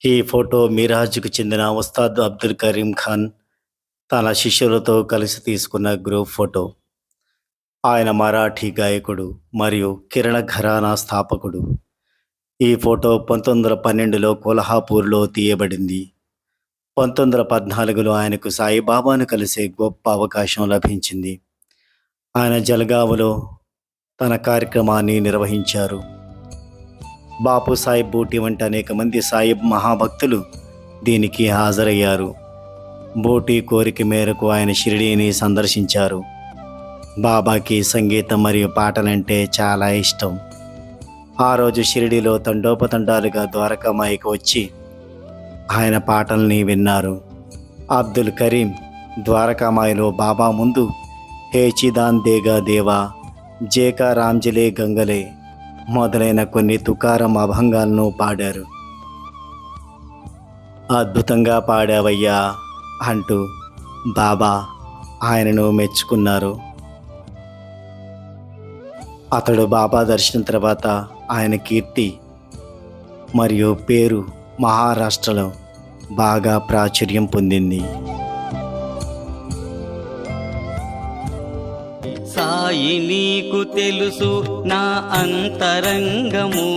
ఈ ఫోటో మిరాజ్‌కు చెందిన ఉస్తాద్ అబ్దుల్ కరీం ఖాన్ తన శిష్యులతో కలిసి తీసుకున్న గ్రూప్ ఫోటో. ఆయన మరాఠీ గాయకుడు మరియు కిరణ ఘరానా స్థాపకుడు. ఈ ఫోటో 1912లో కొల్హాపూర్‌లో తీయబడింది. 1914లో ఆయనకు సాయిబాబాను కలిసే గొప్ప అవకాశం లభించింది. ఆయన జల్గావులో తన కార్యక్రమాన్ని నిర్వహించారు. బాపు సాహెబ్ బూటి వంటి అనేక మంది సాయిబ్ మహాభక్తులు దీనికి హాజరయ్యారు. బూటి కోరిక మేరకు ఆయన షిరిడీని సందర్శించారు. బాబాకి సంగీతం మరియు పాటలంటే చాలా ఇష్టం. ఆ రోజు షిరిడీలో తండోపతండాలుగా ద్వారకామాయికి వచ్చి ఆయన పాటల్ని విన్నారు. అబ్దుల్ కరీం ద్వారకామాయిలో బాబా ముందు హే చిదాన్ దేగా దేవా, జేకా రామ్జలే గంగలే మొదలైన కొన్ని తుకారం అభంగాలను పాడారు. అద్భుతంగా పాడావయ్యా అంటూ బాబా ఆయనను మెచ్చుకున్నారు. అతడు బాబా దర్శనం తర్వాత ఆయన కీర్తి మరియు పేరు మహారాష్ట్రలో బాగా ప్రాచుర్యం పొందింది. సాయి నీకు తెలుసు నా అంతరంగము,